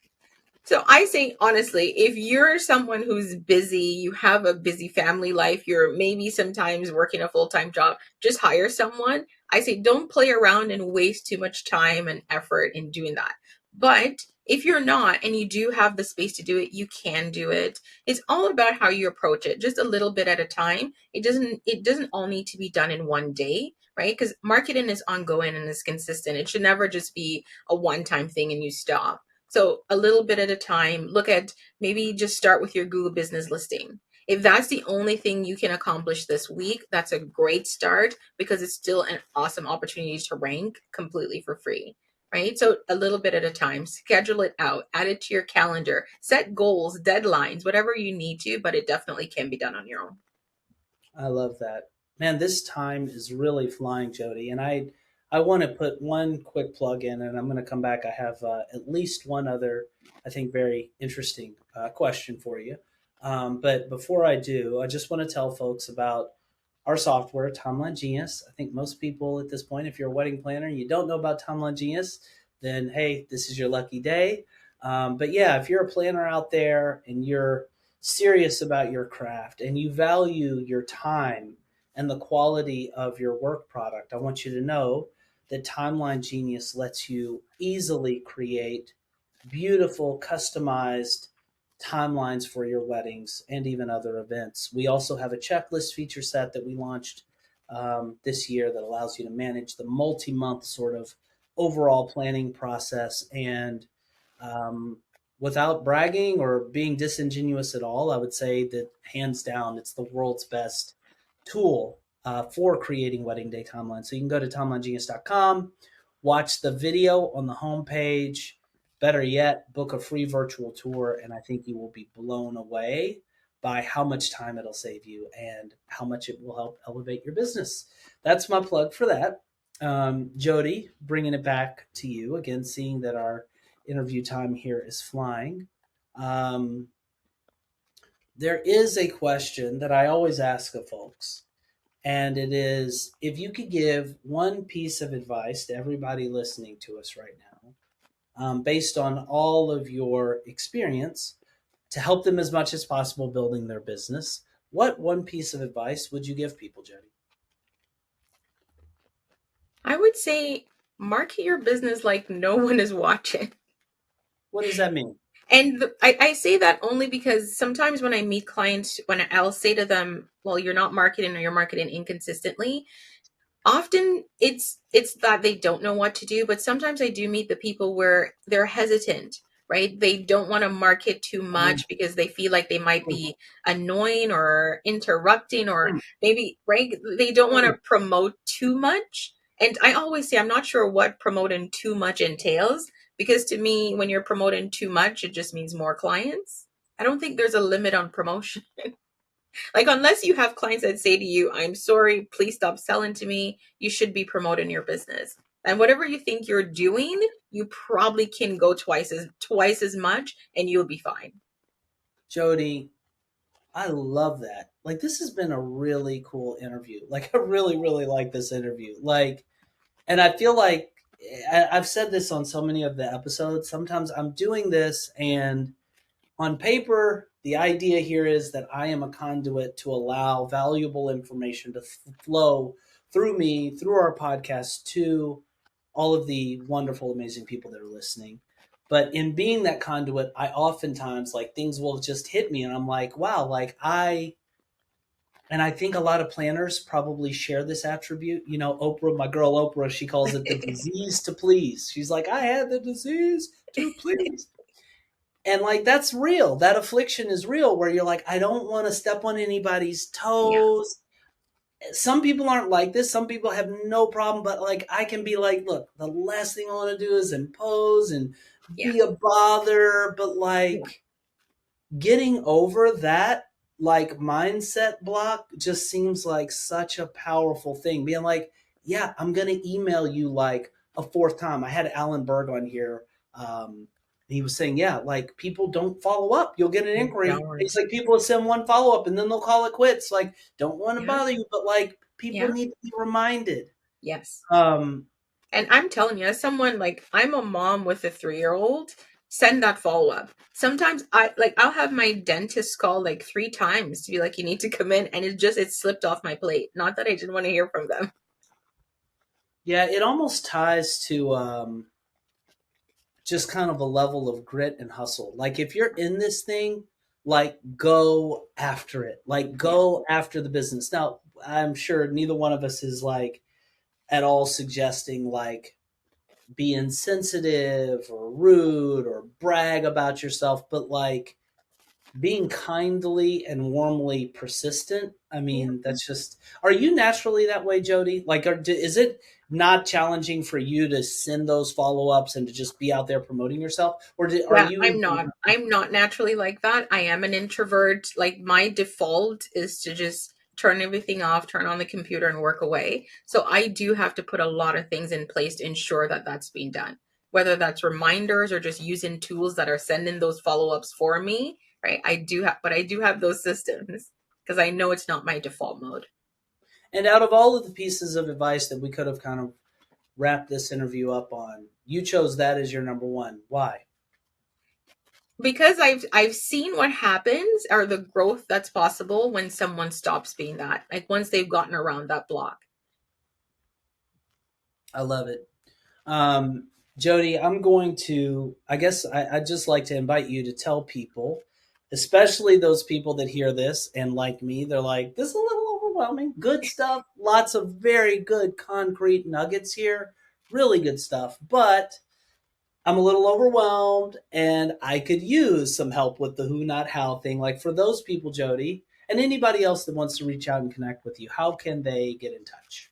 So I say honestly, if you're someone who's busy, you have a busy family life, you're maybe sometimes working a full-time job, just hire someone. I say don't play around and waste too much time and effort in doing that. But if you're not and you do have the space to do it, you can do it. It's all about how you approach it, just a little bit at a time. It doesn't all need to be done in one day, right? Because marketing is ongoing and is consistent. It should never just be a one-time thing and you stop. So a little bit at a time, look at maybe just start with your Google business listing. If that's the only thing you can accomplish this week, that's a great start because it's still an awesome opportunity to rank completely for free, right? So a little bit at a time, schedule it out, add it to your calendar, set goals, deadlines, whatever you need to, but it definitely can be done on your own. I love that. Man, this time is really flying, Jody. And I want to put one quick plug in, and I'm going to come back. I have at least one other, I think, very interesting question for you. But before I do, I just want to tell folks about our software, Timeline Genius. I think most people at this point, if you're a wedding planner and you don't know about Timeline Genius, then hey, this is your lucky day. But yeah, if you're a planner out there and you're serious about your craft and you value your time and the quality of your work product, I want you to know that Timeline Genius lets you easily create beautiful, customized timelines for your weddings and even other events. We also have a checklist feature set that we launched this year that allows you to manage the multi month sort of overall planning process. And um, without bragging or being disingenuous at all, I would say that hands down, it's the world's best tool for creating wedding day timelines. So you can go to timelinegenius.com, watch the video on the homepage. Better yet, book a free virtual tour, and I think you will be blown away by how much time it'll save you and how much it will help elevate your business. That's my plug for that. Jody, bringing it back to you again, seeing that our interview time here is flying. Um, there is a question that I always ask of folks, and it is if you could give one piece of advice to everybody listening to us right now, based on all of your experience to help them as much as possible building their business, what one piece of advice would you give people, Jody? I would say market your business like no one is watching. What does that mean? And I say that only because sometimes when I meet clients, when I'll say to them, well, you're not marketing or you're marketing inconsistently, often it's that they don't know what to do. But sometimes I do meet the people where they're hesitant, right? They don't want to market too much because they feel like they might be annoying or interrupting, or maybe, right? They don't want to promote too much. And I always say, I'm not sure what promoting too much entails, because to me, when you're promoting too much, it just means more clients. I don't think there's a limit on promotion. Like, unless you have clients that say to you, I'm sorry, please stop selling to me, you should be promoting your business. And whatever you think you're doing, you probably can go twice as much and you'll be fine. Jody, I love that. Like, this has been a really cool interview. Like, I really, really like this interview. Like, and I feel like I've said this on so many of the episodes. Sometimes I'm doing this, and on paper, the idea here is that I am a conduit to allow valuable information to flow through me, through our podcast, to all of the wonderful, amazing people that are listening. But in being that conduit, I oftentimes, like, things will just hit me, and I'm like, wow, like, and I think a lot of planners probably share this attribute. You know, Oprah, my girl Oprah, she calls it the disease to please. She's like, I had the disease to please. And like, that's real. That affliction is real, where you're like, I don't want to step on anybody's toes. Yeah. Some people aren't like this. Some people have no problem, but like, I can be like, look, the last thing I want to do is impose and be a bother. But like, getting over that like mindset block just seems like such a powerful thing. Being like, yeah, I'm going to email you like a fourth time. I had Alan Berg on here. He was saying, yeah, like, people don't follow up. You'll get an inquiry. It's like, people will send one follow up and then they'll call it quits. Like, don't want to bother you, but like, people need to be reminded. Yes. And I'm telling you, as someone, like, I'm a mom with a 3-year-old, send that follow up. Sometimes I'll have my dentist call like 3 times to be like, you need to come in, and it slipped off my plate. Not that I didn't want to hear from them. Yeah, it almost ties to just kind of a level of grit and hustle. Like, if you're in this thing, like, go after it. Like, go after the business. Now, I'm sure neither one of us is like at all suggesting like be insensitive or rude or brag about yourself, but like, being kindly and warmly persistent. I mean, that's just, are you naturally that way, Jody? Like, is it not challenging for you to send those follow-ups and to just be out there promoting yourself? Or are you? I'm not naturally like that. I am an introvert. Like, my default is to just turn everything off, turn on the computer and work away. So I do have to put a lot of things in place to ensure that that's being done, whether that's reminders or just using tools that are sending those follow-ups for me. Right. I do have those systems because I know it's not my default mode. And out of all of the pieces of advice that we could have kind of wrapped this interview up on, you chose that as your number one. Why? Because I've seen what happens, or the growth that's possible when someone stops being that, like, once they've gotten around that block. I love it. Jody, I'm going to, I guess I'd just like to invite you to tell people, especially those people that hear this and like me, they're like, this is a little overwhelming. Good stuff. Lots of very good concrete nuggets here. Really good stuff. But I'm a little overwhelmed and I could use some help with the who, not how thing. Like, for those people, Jody, and anybody else that wants to reach out and connect with you, how can they get in touch?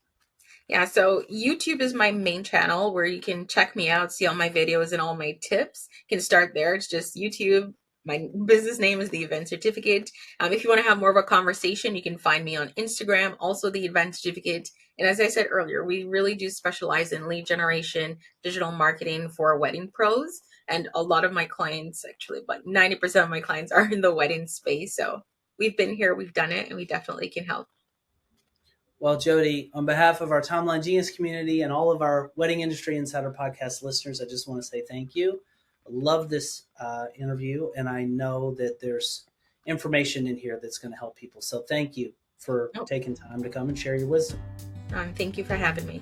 Yeah, so YouTube is my main channel where you can check me out, see all my videos and all my tips. You can start there. It's just YouTube. My business name is The Event Certificate. If you want to have more of a conversation, you can find me on Instagram, also The Event Certificate. And as I said earlier, we really do specialize in lead generation, digital marketing for wedding pros. And a lot of my clients, actually, about 90% of my clients are in the wedding space. So we've been here, we've done it, and we definitely can help. Well, Jody, on behalf of our Timeline Genius community and all of our Wedding Industry Insider podcast listeners, I just want to say thank you. I love this interview, and I know that there's information in here that's going to help people. So thank you for taking time to come and share your wisdom. Thank you for having me.